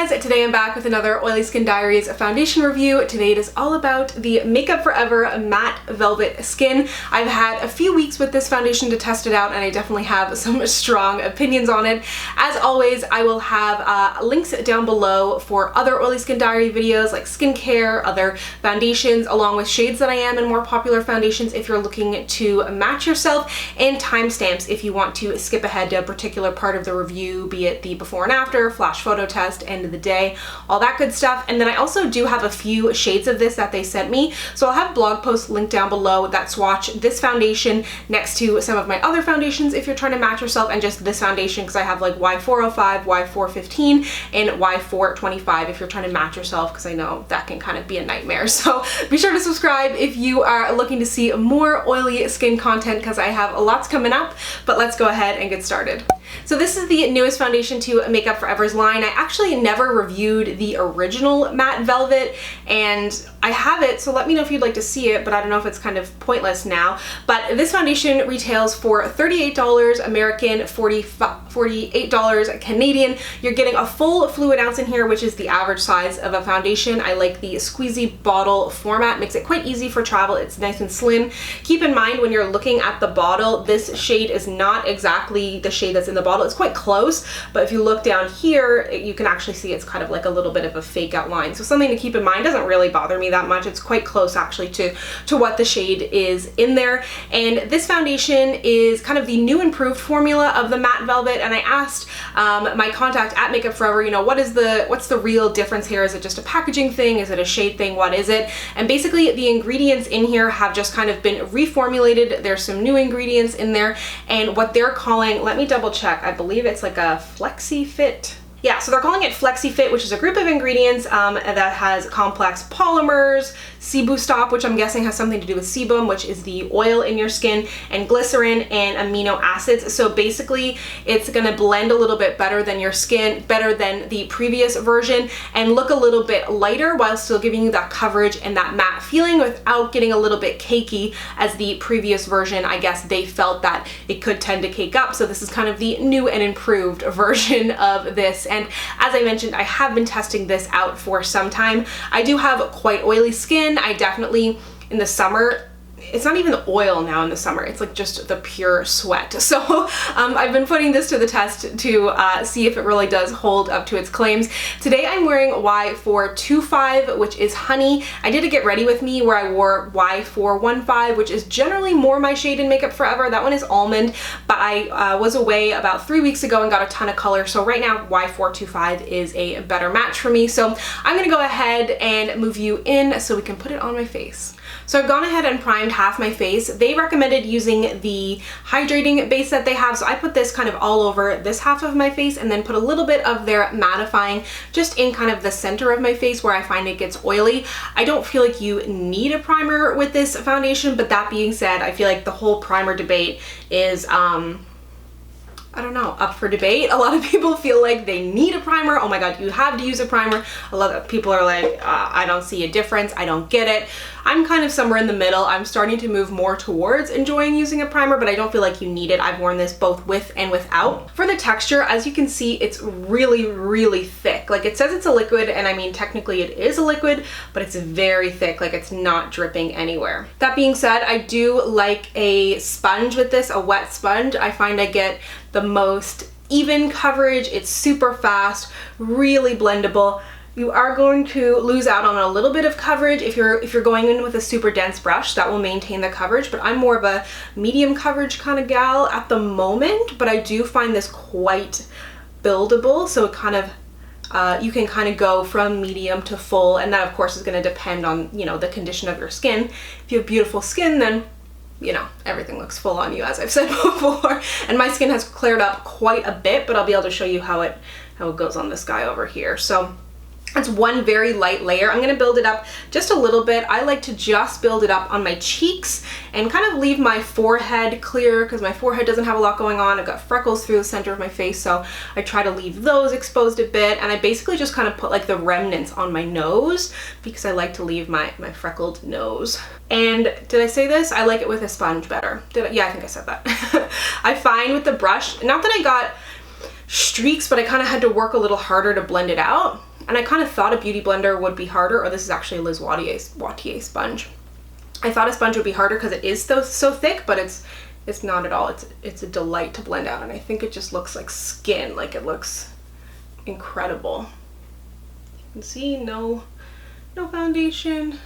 guys, today I'm back with another Oily Skin Diaries foundation review. Today it is all about the Makeup Forever Matte Velvet Skin. I've had a few weeks with this foundation to test it out and I definitely have some strong opinions on it. As always, I will have links down below for other Oily Skin Diary videos like skincare, other foundations, along with shades that I am in more popular foundations if you're looking to match yourself, and timestamps if you want to skip ahead to a particular part of the review, be it the before and after, flash photo test, end of the day, all that good stuff. And then I also do have a few shades of this that they sent me, so I'll have blog posts linked down below that swatch this foundation next to some of my other foundations if you're trying to match yourself, and just this foundation because I have like Y405, Y415, and Y425 if you're trying to match yourself, because I know that can kind of be a nightmare. So be sure to subscribe if you are looking to see more oily skin content, because I have lots coming up. But let's go ahead and get started. So this is the newest foundation to Makeup Forever's line. I actually never reviewed the original Matte Velvet, and I have it, so let me know if you'd like to see it, but I don't know if it's kind of pointless now. But this foundation retails for $38 American, $48 Canadian. You're getting a full fluid ounce in here, which is the average size of a foundation. I like the squeezy bottle format, makes it quite easy for travel. It's nice and slim. Keep in mind when you're looking at the bottle, this shade is not exactly the shade that's in the bottle. It's quite close, but if you look down here, you can actually see it's kind of like a little bit of a fake outline. So something to keep in mind. Doesn't really bother me that much. It's quite close actually to what the shade is in there. And this foundation is kind of the new improved formula of the Matte Velvet, and I asked my contact at Makeup Forever, you know, what's the real difference here? Is it just a packaging thing? Is it a shade thing? What is it? And basically the ingredients in here have just kind of been reformulated. There's some new ingredients in there, and what they're calling, let me double check, I believe it's like a Flexi Fit. Yeah, so they're calling it Flexi Fit, which is a group of ingredients that has complex polymers, Sebum, which I'm guessing has something to do with sebum, which is the oil in your skin, and glycerin and amino acids. So basically it's gonna blend a little bit better than your skin, better than the previous version, and look a little bit lighter while still giving you that coverage and that matte feeling without getting a little bit cakey as the previous version. I guess they felt that it could tend to cake up. So this is kind of the new and improved version of this. And as I mentioned, I have been testing this out for some time. I do have quite oily skin. I definitely, in the summer, it's not even the oil now in the summer, it's like just the pure sweat. So I've been putting this to the test to see if it really does hold up to its claims. Today I'm wearing Y425, which is honey. I did a get ready with me where I wore Y415, which is generally more my shade in Makeup Forever. That one is almond, but I was away about 3 weeks ago and got a ton of color. So right now Y425 is a better match for me. So I'm gonna go ahead and move you in so we can put it on my face. So I've gone ahead and primed half my face. They recommended using the hydrating base that they have, so I put this kind of all over this half of my face and then put a little bit of their mattifying just in kind of the center of my face where I find it gets oily. I don't feel like you need a primer with this foundation, but that being said, I feel like the whole primer debate is I don't know, up for debate. A lot of people feel like they need a primer. Oh my god, you have to use a primer. A lot of people are like, I don't see a difference, I don't get it. I'm kind of somewhere in the middle. I'm starting to move more towards enjoying using a primer, but I don't feel like you need it. I've worn this both with and without. For the texture, as you can see, it's really, really thick. Like, it says it's a liquid, and I mean, technically it is a liquid, but it's very thick. Like, it's not dripping anywhere. That being said, I do like a sponge with this, a wet sponge. I find I get the most even coverage. It's super fast, really blendable. You are going to lose out on a little bit of coverage if you're going in with a super dense brush. That will maintain the coverage, but I'm more of a medium coverage kind of gal at the moment, but I do find this quite buildable, so it kind of you can kind of go from medium to full, and that of course is going to depend on, you know, the condition of your skin. If you have beautiful skin, then you know, everything looks full on you, as I've said before. And my skin has cleared up quite a bit, but I'll be able to show you how it goes on this guy over here. So it's one very light layer. I'm gonna build it up just a little bit. I like to just build it up on my cheeks and kind of leave my forehead clear, because my forehead doesn't have a lot going on. I've got freckles through the center of my face, so I try to leave those exposed a bit. And I basically just kind of put like the remnants on my nose because I like to leave my freckled nose. And did I say this? I like it with a sponge better. Yeah, I think I said that. I find with the brush, not that I got streaks, but I kind of had to work a little harder to blend it out. And I kind of thought a beauty blender would be harder, or this is actually a Liz Wautier sponge. I thought a sponge would be harder because it is so thick, but it's not at all. It's a delight to blend out, and I think it just looks like skin. Like, it looks incredible. You can see no foundation.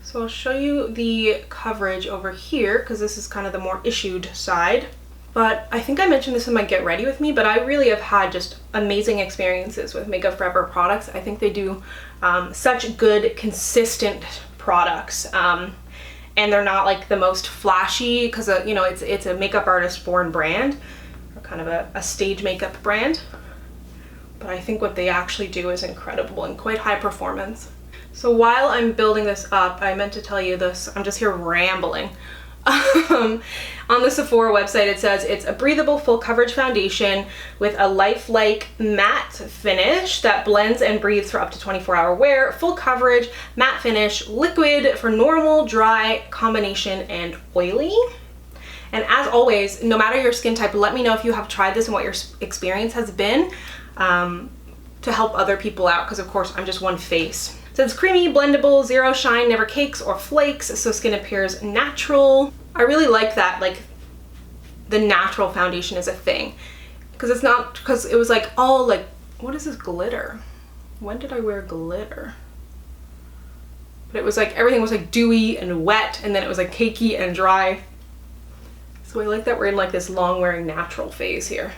So I'll show you the coverage over here, because this is kind of the more issued side. But I think I mentioned this in my Get Ready With Me, but I really have had just amazing experiences with Makeup Forever products. I think they do such good, consistent products. And they're not like the most flashy, because you know, it's a makeup artist born brand, or kind of a stage makeup brand. But I think what they actually do is incredible and quite high performance. So while I'm building this up, I meant to tell you this, I'm just here rambling. On the Sephora website, it says it's a breathable full coverage foundation with a lifelike matte finish that blends and breathes for up to 24-hour wear, full coverage, matte finish, liquid for normal, dry, combination, and oily. And as always, no matter your skin type, let me know if you have tried this and what your experience has been, to help other people out, because of course I'm just one face. So it's creamy, blendable, zero shine, never cakes or flakes, so skin appears natural. I really like that, like, the natural foundation is a thing. Because it's not, because it was like, oh, like, what is this glitter? When did I wear glitter? But it was like, everything was like dewy and wet, and then it was like cakey and dry. So I like that we're in like this long wearing natural phase here,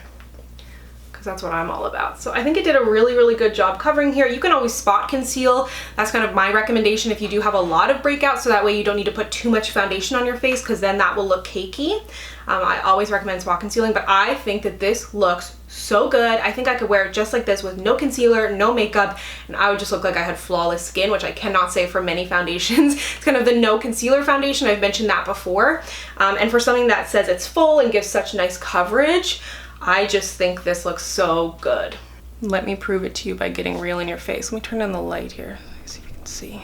because that's what I'm all about. So I think it did a really, really good job covering here. You can always spot conceal. That's kind of my recommendation if you do have a lot of breakouts, so that way you don't need to put too much foundation on your face, because then that will look cakey. I always recommend spot concealing, but I think that this looks so good. I think I could wear it just like this with no concealer, no makeup, and I would just look like I had flawless skin, which I cannot say for many foundations. It's kind of the no concealer foundation. I've mentioned that before. And for something that says it's full and gives such nice coverage, I just think this looks so good. Let me prove it to you by getting real in your face. Let me turn on the light here, so you can see.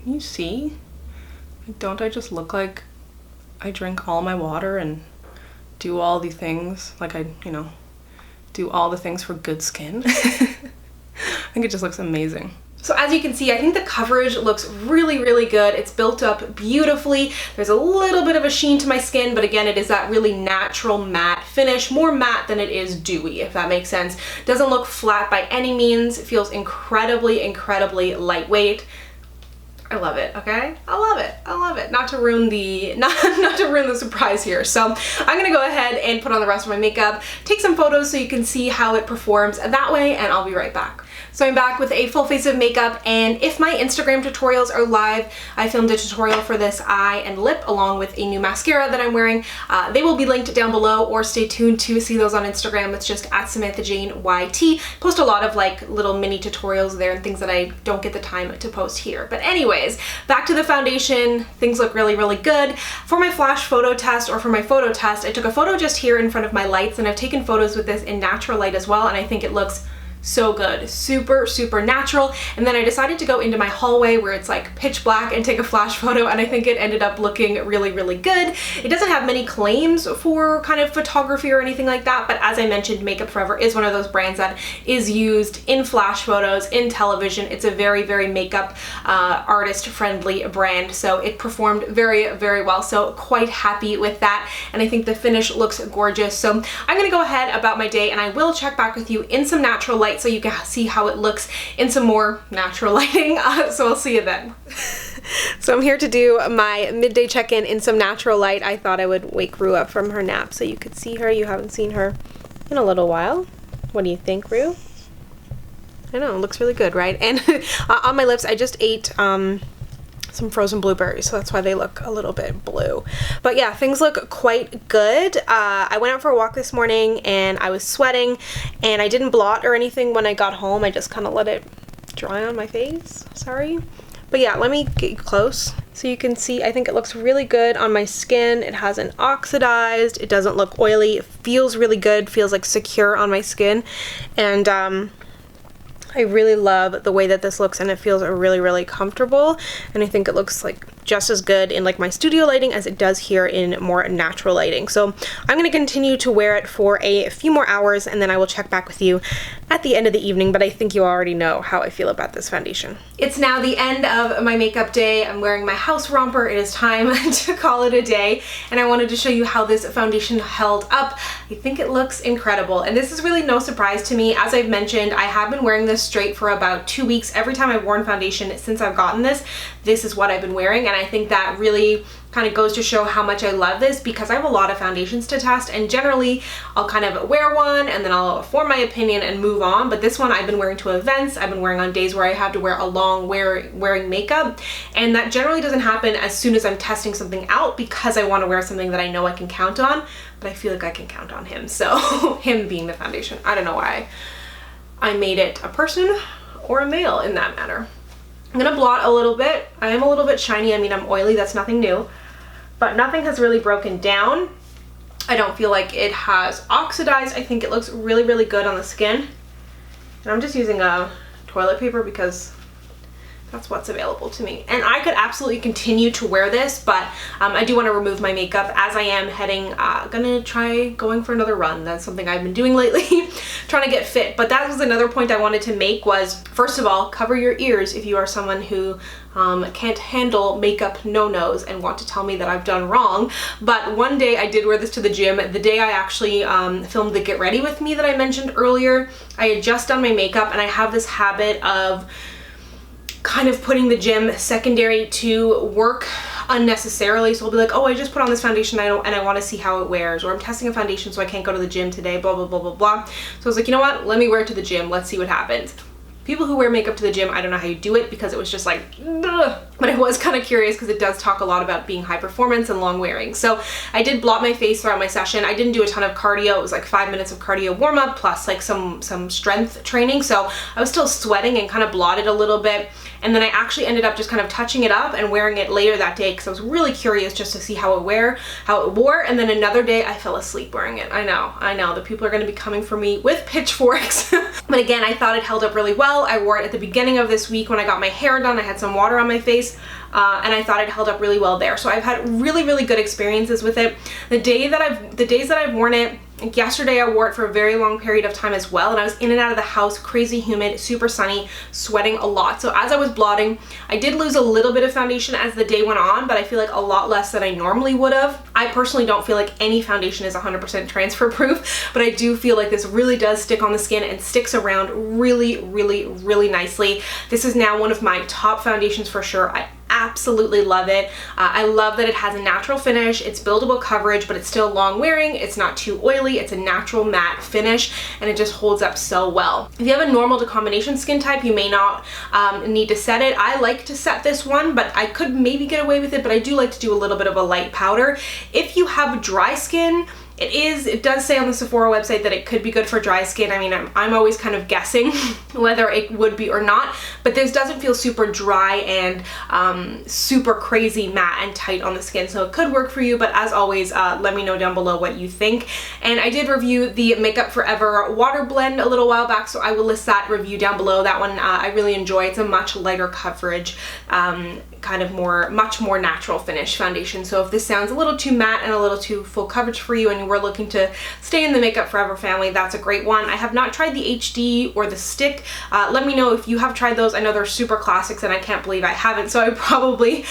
Can you see? Don't I just look like I drink all my water and do all the things, like I, you know, do all the things for good skin? I think it just looks amazing. So as you can see, I think the coverage looks really, really good. It's built up beautifully. There's a little bit of a sheen to my skin, but again, it is that really natural matte finish, more matte than it is dewy, if that makes sense. Doesn't look flat by any means. It feels incredibly, incredibly lightweight. I love it, okay? I love it, I love it. Not to ruin the, not to ruin the surprise here. So I'm gonna go ahead and put on the rest of my makeup, take some photos so you can see how it performs that way, and I'll be right back. So I'm back with a full face of makeup, and if my Instagram tutorials are live, I filmed a tutorial for this eye and lip along with a new mascara that I'm wearing. They will be linked down below, or stay tuned to see those on Instagram. It's just at Samantha Jane YT. Post a lot of like little mini tutorials there and things that I don't get the time to post here. But anyways, back to the foundation. Things look really, really good. For my flash photo test, or for my photo test, I took a photo just here in front of my lights, and I've taken photos with this in natural light as well, and I think it looks so good. Super, super natural. And then I decided to go into my hallway where it's like pitch black and take a flash photo, and I think it ended up looking really, really good. It doesn't have many claims for kind of photography or anything like that, but as I mentioned, Makeup Forever is one of those brands that is used in flash photos, in television. It's a very, very makeup artist friendly brand, so it performed very, very well. So quite happy with that, and I think the finish looks gorgeous. So I'm gonna go ahead about my day, and I will check back with you in some natural light so you can see how it looks in some more natural lighting. So I'll see you then. So I'm here to do my midday check-in in some natural light. I thought I would wake Rue up from her nap so you could see her. You haven't seen her in a little while. What do you think, Rue? I know, it looks really good, right? And on my lips, I just ate some frozen blueberries, so that's why they look a little bit blue. But yeah, things look quite good. I went out for a walk this morning and I was sweating, and I didn't blot or anything when I got home. I just kind of let it dry on my face. Sorry. But yeah, let me get you close so you can see. I think it looks really good on my skin. It hasn't oxidized. It doesn't look oily. It feels really good. Feels like secure on my skin. And I really love the way that this looks, and it feels really, really comfortable, and I think it looks like just as good in like my studio lighting as it does here in more natural lighting. So I'm going to continue to wear it for a few more hours, and then I will check back with you at the end of the evening, but I think you already know how I feel about this foundation. It's now the end of my makeup day. I'm wearing my house romper. It is time to call it a day, and I wanted to show you how this foundation held up. I think it looks incredible, and this is really no surprise to me. As I've mentioned, I have been wearing this straight for about 2 weeks. Every time I've worn foundation since I've gotten this is what I've been wearing, and I think that really kind of goes to show how much I love this, because I have a lot of foundations to test, and generally I'll kind of wear one and then I'll form my opinion and move on. But this one I've been wearing to events, I've been wearing on days where I have to wear a long wearing makeup, and that generally doesn't happen as soon as I'm testing something out, because I want to wear something that I know I can count on, but I feel like I can count on him. So him being the foundation. I don't know why I made it a person or a male in that matter. I'm gonna blot a little bit. I am a little bit shiny. I mean, I'm oily, that's nothing new, but nothing has really broken down. I don't feel like it has oxidized. I think it looks really, really good on the skin. And I'm just using a toilet paper because that's what's available to me. And I could absolutely continue to wear this, but I do want to remove my makeup as I am heading, gonna try going for another run. That's something I've been doing lately, trying to get fit. But that was another point I wanted to make was, first of all, cover your ears if you are someone who can't handle makeup no-nos and want to tell me that I've done wrong. But one day I did wear this to the gym. The day I actually filmed the Get Ready With Me that I mentioned earlier, I had just done my makeup, and I have this habit of kind of putting the gym secondary to work unnecessarily. So I'll be like, oh, I just put on this foundation and I want to see how it wears, or I'm testing a foundation so I can't go to the gym today, blah, blah, blah, blah, blah. So I was like, you know what, let me wear it to the gym. Let's see what happens. People who wear makeup to the gym, I don't know how you do it, because it was just like, ugh. But I was kind of curious because it does talk a lot about being high performance and long wearing. So I did blot my face throughout my session. I didn't do a ton of cardio. It was like 5 minutes of cardio warm up plus like some strength training. So I was still sweating and kind of blotted a little bit. And then I actually ended up just kind of touching it up and wearing it later that day because I was really curious just to see how it wore. And then another day I fell asleep wearing it. I know, the people are going to be coming for me with pitchforks. But again, I thought it held up really well. I wore it at the beginning of this week when I got my hair done. I had some water on my face. And I thought it held up really well there. So I've had really, really good experiences with it. The days that I've worn it, like yesterday I wore it for a very long period of time as well, and I was in and out of the house, crazy humid, super sunny, sweating a lot. So as I was blotting, I did lose a little bit of foundation as the day went on, but I feel like a lot less than I normally would have. I personally don't feel like any foundation is 100% transfer proof, but I do feel like this really does stick on the skin and sticks around really, really, really nicely. This is now one of my top foundations for sure. I absolutely love it. I love that it has a natural finish. It's buildable coverage, but it's still long wearing. It's not too oily. It's a natural matte finish, and it just holds up so well. If you have a normal to combination skin type, you may not need to set it. I like to set this one, but I could maybe get away with it, but I do like to do a little bit of a light powder. If you have dry skin, it does say on the Sephora website that it could be good for dry skin. I mean, I'm always kind of guessing whether it would be or not, but this doesn't feel super dry and super crazy matte and tight on the skin, so it could work for you. But as always, let me know down below what you think. And I did review the Makeup Forever water blend a little while back, so I will list that review down below. That one I really enjoy. It's a much lighter coverage, kind of much more natural finish foundation. So if this sounds a little too matte and a little too full coverage for you, and we're looking to stay in the Makeup Forever family, that's a great one. I have not tried the HD or the stick. Let me know if you have tried those. I know they're super classics and I can't believe I haven't, so I probably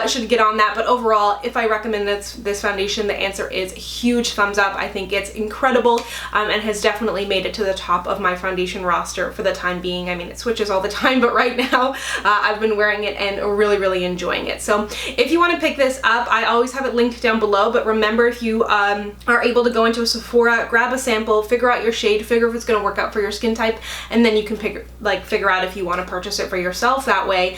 should get on that. But overall, if I recommend this foundation, the answer is huge thumbs up. I think it's incredible and has definitely made it to the top of my foundation roster for the time being. I mean, it switches all the time, but right now I've been wearing it and really, really enjoying it. So if you want to pick this up, I always have it linked down below. But remember, if you are able to go into a Sephora, grab a sample, figure out your shade, figure if it's going to work out for your skin type, and then you can figure out if you want to purchase it for yourself. That way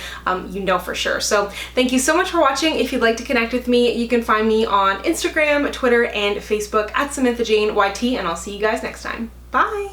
you know for sure. So thank you so much for watching. If you'd like to connect with me, you can find me on Instagram, Twitter, and Facebook at SamanthaJaneYT, and I'll see you guys next time. Bye!